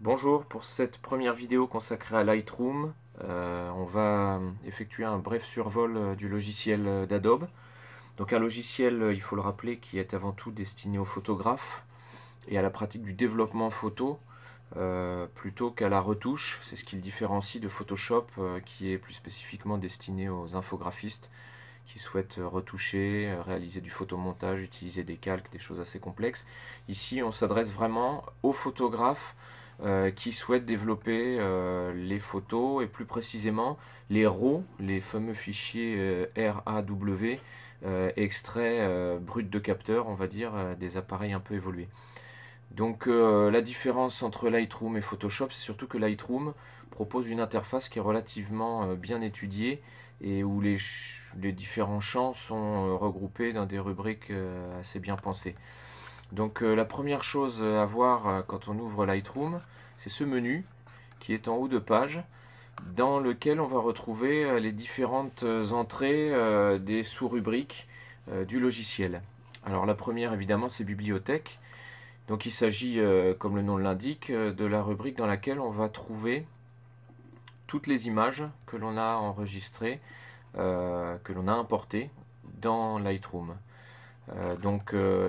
Bonjour, pour cette première vidéo consacrée à Lightroom, on va effectuer un bref survol du logiciel d'Adobe. Donc un logiciel, il faut le rappeler, qui est avant tout destiné aux photographes et à la pratique du développement photo, plutôt qu'à la retouche. C'est ce qui le différencie de Photoshop, qui est plus spécifiquement destiné aux infographistes qui souhaitent retoucher, réaliser du photomontage, utiliser des calques, des choses assez complexes. Ici, on s'adresse vraiment aux photographes qui souhaitent développer les photos et plus précisément les RAW, les fameux fichiers RAW, extraits bruts de capteurs, on va dire, des appareils un peu évolués. Donc la différence entre Lightroom et Photoshop, c'est surtout que Lightroom propose une interface qui est relativement bien étudiée et où les différents champs sont regroupés dans des rubriques assez bien pensées. Donc la première chose à voir quand on ouvre Lightroom, c'est ce menu qui est en haut de page dans lequel on va retrouver les différentes entrées des sous-rubriques du logiciel. Alors la première évidemment c'est bibliothèque. Donc il s'agit, comme le nom l'indique, de la rubrique dans laquelle on va trouver toutes les images que l'on a enregistrées, que l'on a importées dans Lightroom.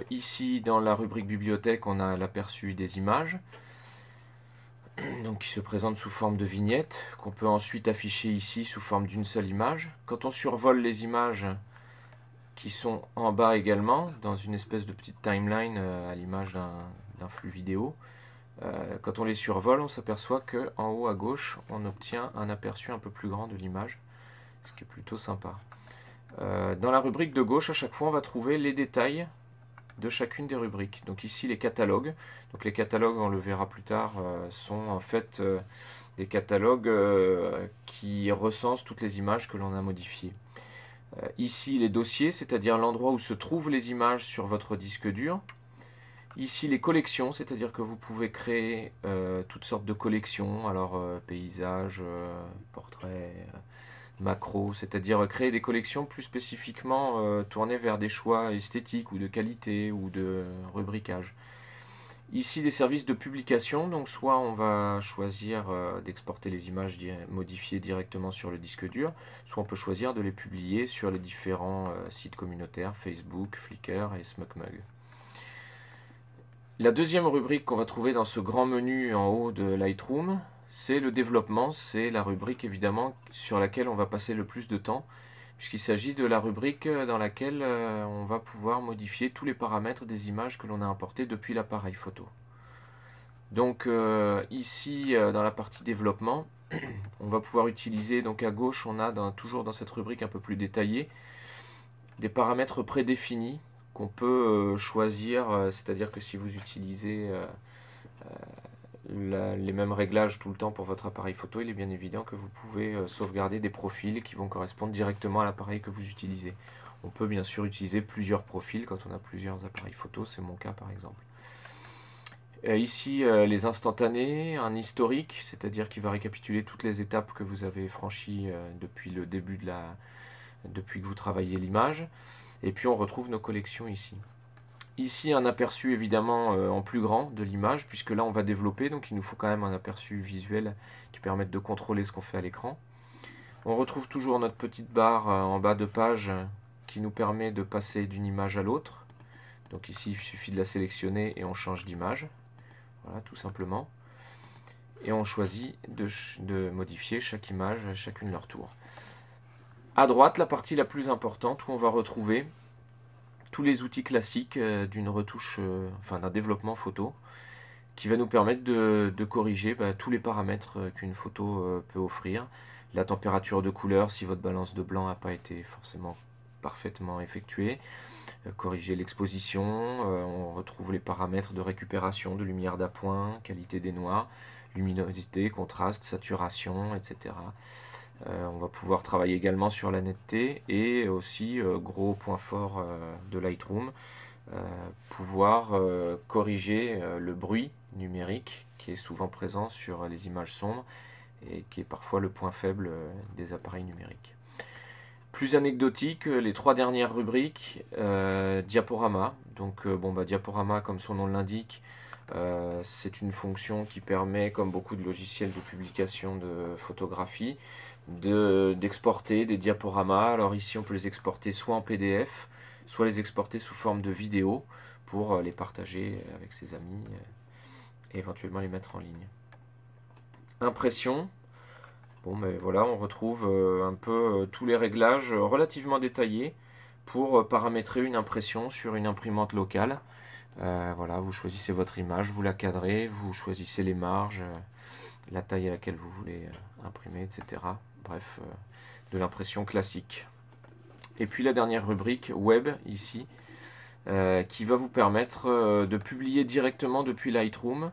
Ici dans la rubrique bibliothèque, on a l'aperçu des images, donc qui se présentent sous forme de vignettes, qu'on peut ensuite afficher ici sous forme d'une seule image. Quand on survole les images qui sont en bas également, dans une espèce de petite timeline à l'image d'un flux vidéo, quand on les survole, on s'aperçoit qu'en haut à gauche, on obtient un aperçu un peu plus grand de l'image, ce qui est plutôt sympa. Dans la rubrique de gauche, à chaque fois, on va trouver les détails de chacune des rubriques. Donc ici, les catalogues. Donc les catalogues, on le verra plus tard, sont en fait des catalogues qui recensent toutes les images que l'on a modifiées. Ici, les dossiers, c'est-à-dire l'endroit où se trouvent les images sur votre disque dur. Ici les collections, c'est-à-dire que vous pouvez créer toutes sortes de collections, alors paysages, portraits, macros, c'est-à-dire créer des collections plus spécifiquement tournées vers des choix esthétiques ou de qualité ou de rubricage. Ici des services de publication, donc soit on va choisir d'exporter les images modifiées directement sur le disque dur, soit on peut choisir de les publier sur les différents sites communautaires, Facebook, Flickr et SmugMug. La deuxième rubrique qu'on va trouver dans ce grand menu en haut de Lightroom, c'est le développement. C'est la rubrique évidemment sur laquelle on va passer le plus de temps, puisqu'il s'agit de la rubrique dans laquelle on va pouvoir modifier tous les paramètres des images que l'on a importées depuis l'appareil photo. Donc ici, dans la partie développement, on va pouvoir utiliser, donc à gauche, on a toujours dans cette rubrique un peu plus détaillée, des paramètres prédéfinis qu'on peut choisir, c'est-à-dire que si vous utilisez les mêmes réglages tout le temps pour votre appareil photo, il est bien évident que vous pouvez sauvegarder des profils qui vont correspondre directement à l'appareil que vous utilisez. On peut bien sûr utiliser plusieurs profils quand on a plusieurs appareils photo, c'est mon cas par exemple. Ici, les instantanés, un historique, c'est-à-dire qu'il va récapituler toutes les étapes que vous avez franchies depuis le début depuis que vous travaillez l'image. Et puis on retrouve nos collections ici. Ici un aperçu évidemment en plus grand de l'image, puisque là on va développer, donc il nous faut quand même un aperçu visuel qui permette de contrôler ce qu'on fait à l'écran. On retrouve toujours notre petite barre en bas de page qui nous permet de passer d'une image à l'autre. Donc ici il suffit de la sélectionner et on change d'image. Voilà, tout simplement. Et on choisit de modifier chaque image, chacune leur tour. À droite, la partie la plus importante où on va retrouver tous les outils classiques d'une retouche, enfin d'un développement photo, qui va nous permettre de corriger tous les paramètres qu'une photo peut offrir. La température de couleur, si votre balance de blanc n'a pas été forcément parfaitement effectuée. Corriger l'exposition, on retrouve les paramètres de récupération, de lumière d'appoint, qualité des noirs, luminosité, contraste, saturation, etc. On va pouvoir travailler également sur la netteté et aussi, gros point fort de Lightroom, pouvoir corriger le bruit numérique qui est souvent présent sur les images sombres et qui est parfois le point faible des appareils numériques. Plus anecdotique, les trois dernières rubriques, diaporama. Donc diaporama, comme son nom l'indique, C'est une fonction qui permet, comme beaucoup de logiciels de publication de photographie, d'exporter des diaporamas. Alors ici on peut les exporter soit en PDF, soit les exporter sous forme de vidéo pour les partager avec ses amis et éventuellement les mettre en ligne. Impression. Bon, mais voilà, on retrouve un peu tous les réglages relativement détaillés pour paramétrer une impression sur une imprimante locale. Voilà, vous choisissez votre image, vous la cadrez, vous choisissez les marges, la taille à laquelle vous voulez imprimer, etc. Bref, de l'impression classique. Et puis la dernière rubrique, Web, ici, qui va vous permettre de publier directement depuis Lightroom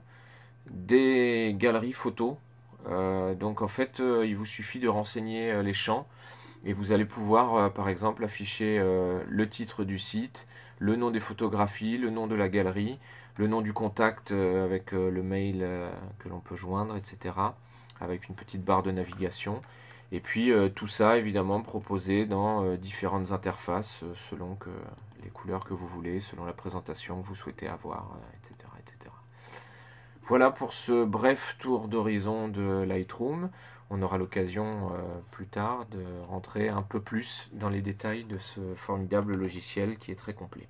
des galeries photos. Donc en fait, il vous suffit de renseigner les champs et vous allez pouvoir, par exemple, afficher le titre du site, le nom des photographies, le nom de la galerie, le nom du contact avec le mail que l'on peut joindre, etc. Avec une petite barre de navigation. Et puis tout ça, évidemment, proposé dans différentes interfaces selon les couleurs que vous voulez, selon la présentation que vous souhaitez avoir, etc., etc. Voilà pour ce bref tour d'horizon de Lightroom. On aura l'occasion plus tard de rentrer un peu plus dans les détails de ce formidable logiciel qui est très complet.